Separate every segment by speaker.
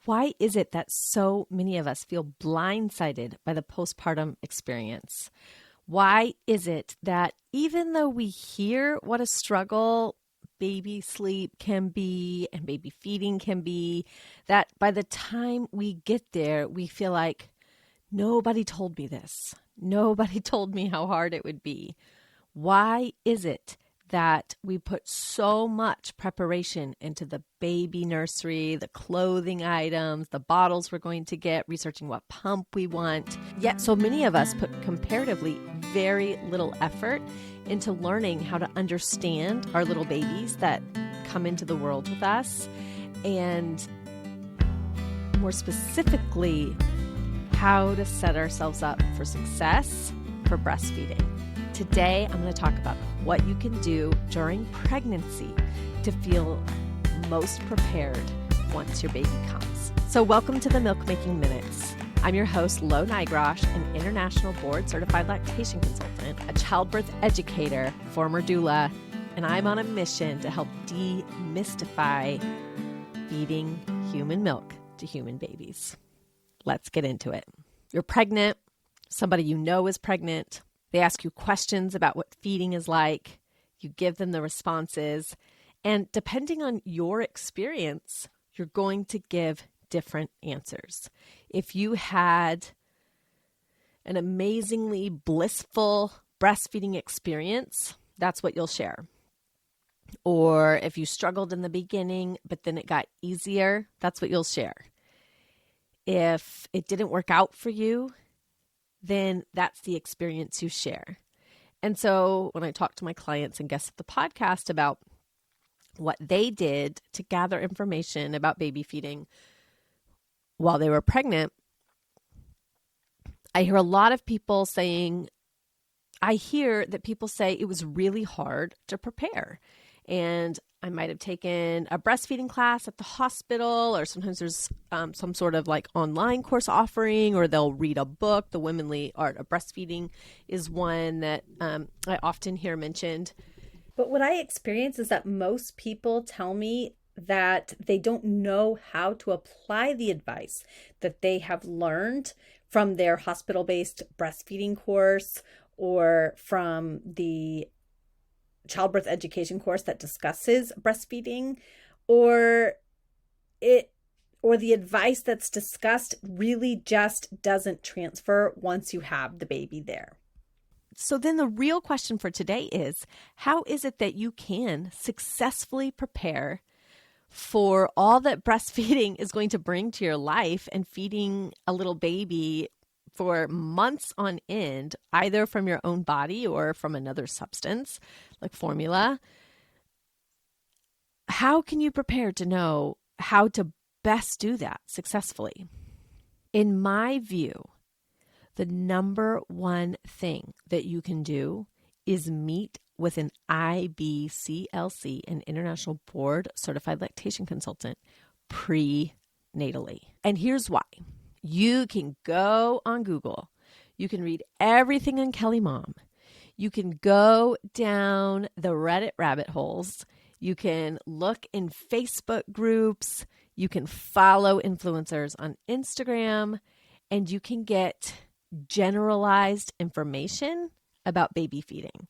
Speaker 1: Why is it that so many of us feel blindsided by the postpartum experience? Why is it that even though we hear what a struggle baby sleep can be and baby feeding can be, that by the time we get there, we feel like nobody told me this. Nobody told me how hard it would be. Why is it that we put so much preparation into the baby nursery, the clothing items, the bottles we're going to get, researching what pump we want? Yet so many of us put comparatively very little effort into learning how to understand our little babies that come into the world with us, and more specifically, how to set ourselves up for success for breastfeeding. Today, I'm going to talk about what you can do during pregnancy to feel most prepared once your baby comes. So welcome to the Milk Making Minutes. I'm your host, Lo Nigrosh, an international board-certified lactation consultant, a childbirth educator, former doula, and I'm on a mission to help demystify feeding human milk to human babies. Let's get into it. You're pregnant. Somebody you know is pregnant. They ask you questions about what feeding is like. You give them the responses. And depending on your experience, you're going to give different answers. If you had an amazingly blissful breastfeeding experience, that's what you'll share. Or if you struggled in the beginning, but then it got easier, that's what you'll share. If it didn't work out for you, then that's the experience you share. And so when I talk to my clients and guests of the podcast about what they did to gather information about baby feeding while they were pregnant, I hear a lot of people saying, I hear that people say it was really hard to prepare. And I might have taken a breastfeeding class at the hospital, or sometimes there's some sort of like online course offering, or they'll read a book. The Womanly Art of Breastfeeding is one that I often hear mentioned. But what I experience is that most people tell me that they don't know how to apply the advice that they have learned from their hospital-based breastfeeding course or from the childbirth education course that discusses breastfeeding, or the advice that's discussed really just doesn't transfer once you have the baby there. So then the real question for today is, how is it that you can successfully prepare for all that breastfeeding is going to bring to your life and feeding a little baby for months on end, either from your own body or from another substance like formula? How can you prepare to know how to best do that successfully? In my view, the number one thing that you can do is meet with an IBCLC, an International Board Certified Lactation Consultant, prenatally. And here's why. You can go on Google. You can read everything on Kelly Mom. You can go down the Reddit rabbit holes. You can look in Facebook groups. You can follow influencers on Instagram. And you can get generalized information about baby feeding.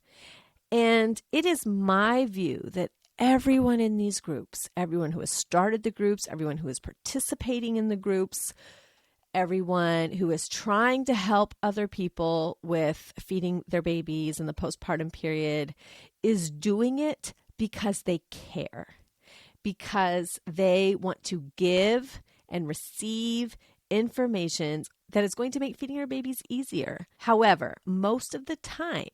Speaker 1: And it is my view that everyone in these groups, everyone who has started the groups, everyone who is participating in the groups, everyone who is trying to help other people with feeding their babies in the postpartum period is doing it because they care, because they want to give and receive information that is going to make feeding your babies easier. However, most of the time,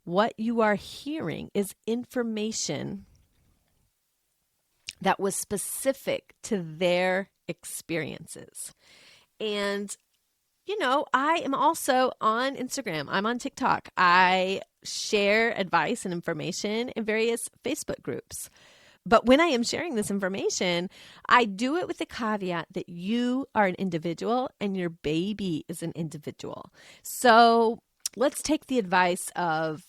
Speaker 1: what you are hearing is information that was specific to their experiences. And, I am also on Instagram. I'm on TikTok. I share advice and information in various Facebook groups. But when I am sharing this information, I do it with the caveat that you are an individual and your baby is an individual. So let's take the advice of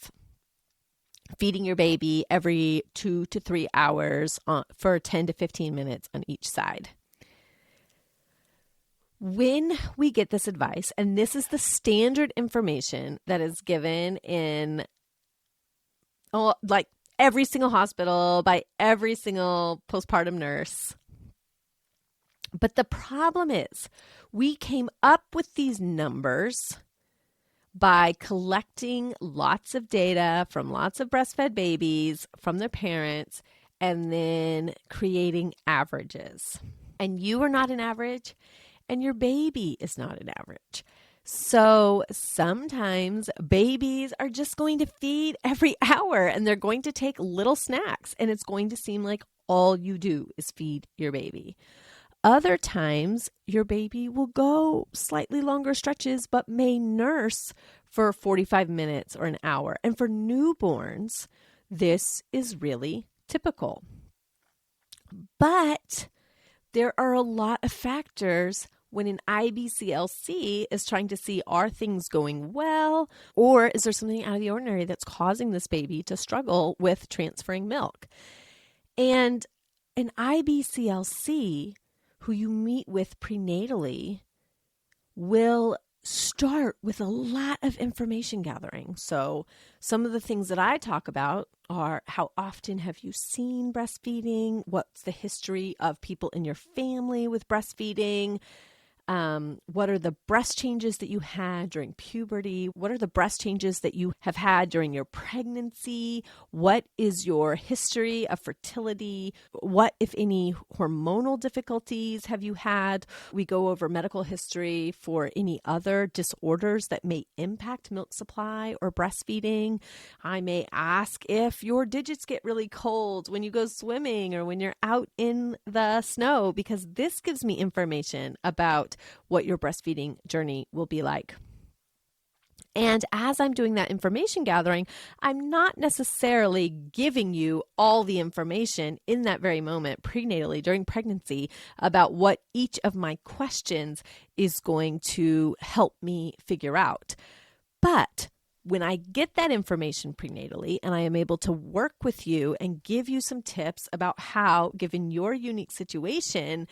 Speaker 1: feeding your baby every 2 to 3 hours for 10 to 15 minutes on each side. When we get this advice, and this is the standard information that is given in like every single hospital by every single postpartum nurse. But the problem is we came up with these numbers by collecting lots of data from lots of breastfed babies, from their parents, and then creating averages. And you are not an average, and your baby is not an average. So sometimes babies are just going to feed every hour, and they're going to take little snacks, and it's going to seem like all you do is feed your baby. Other times, your baby will go slightly longer stretches, but may nurse for 45 minutes or an hour. And for newborns, this is really typical. But there are a lot of factors when an IBCLC is trying to see, are things going well, or is there something out of the ordinary that's causing this baby to struggle with transferring milk? And an IBCLC who you meet with prenatally will start with a lot of information gathering. So some of the things that I talk about are, how often have you seen breastfeeding? What's the history of people in your family with breastfeeding? What are the breast changes that you had during puberty? What are the breast changes that you have had during your pregnancy? What is your history of fertility? What, if any, hormonal difficulties have you had? We go over medical history for any other disorders that may impact milk supply or breastfeeding. I may ask if your digits get really cold when you go swimming or when you're out in the snow, because this gives me information about what your breastfeeding journey will be like. And as I'm doing that information gathering, I'm not necessarily giving you all the information in that very moment prenatally during pregnancy about what each of my questions is going to help me figure out. But when I get that information prenatally and I am able to work with you and give you some tips about how, given your unique situation,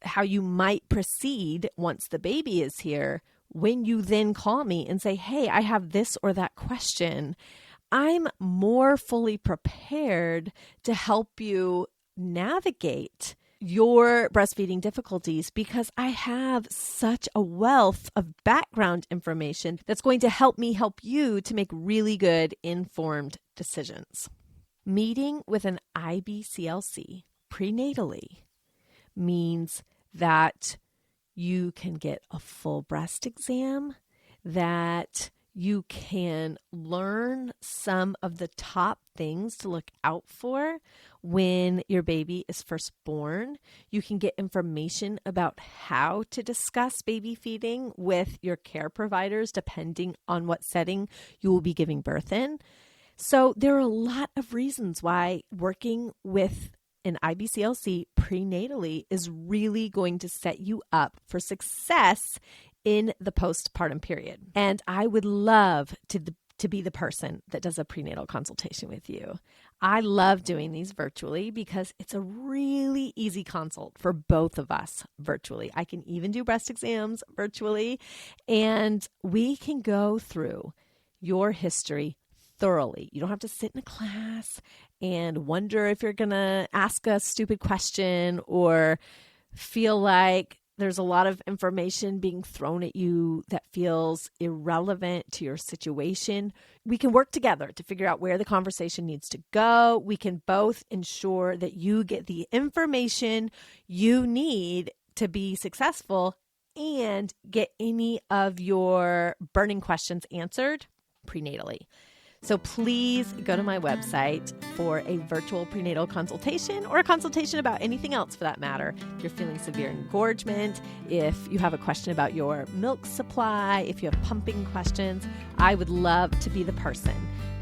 Speaker 1: how you might proceed once the baby is here, when you then call me and say, hey, I have this or that question, I'm more fully prepared to help you navigate your breastfeeding difficulties, because I have such a wealth of background information that's going to help me help you to make really good informed decisions. Meeting with an IBCLC prenatally means that you can get a full breast exam, that you can learn some of the top things to look out for when your baby is first born. You can get information about how to discuss baby feeding with your care providers, depending on what setting you will be giving birth in. So there are a lot of reasons why working with an IBCLC prenatally is really going to set you up for success in the postpartum period. And I would love to be the person that does a prenatal consultation with you. I love doing these virtually because it's a really easy consult for both of us virtually. I can even do breast exams virtually, and we can go through your history thoroughly. You don't have to sit in a class and wonder if you're going to ask a stupid question or feel like there's a lot of information being thrown at you that feels irrelevant to your situation. We can work together to figure out where the conversation needs to go. We can both ensure that you get the information you need to be successful and get any of your burning questions answered prenatally. So please go to my website for a virtual prenatal consultation, or a consultation about anything else for that matter. If you're feeling severe engorgement, if you have a question about your milk supply, if you have pumping questions, I would love to be the person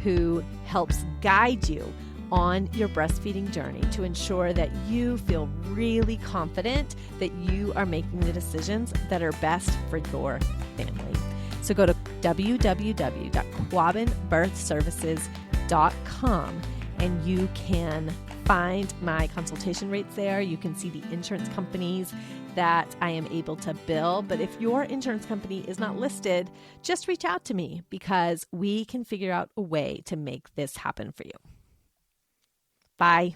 Speaker 1: who helps guide you on your breastfeeding journey to ensure that you feel really confident that you are making the decisions that are best for your family. So go to www.quabbinbirthservices.com and you can find my consultation rates there. You can see the insurance companies that I am able to bill. But if your insurance company is not listed, just reach out to me because we can figure out a way to make this happen for you. Bye.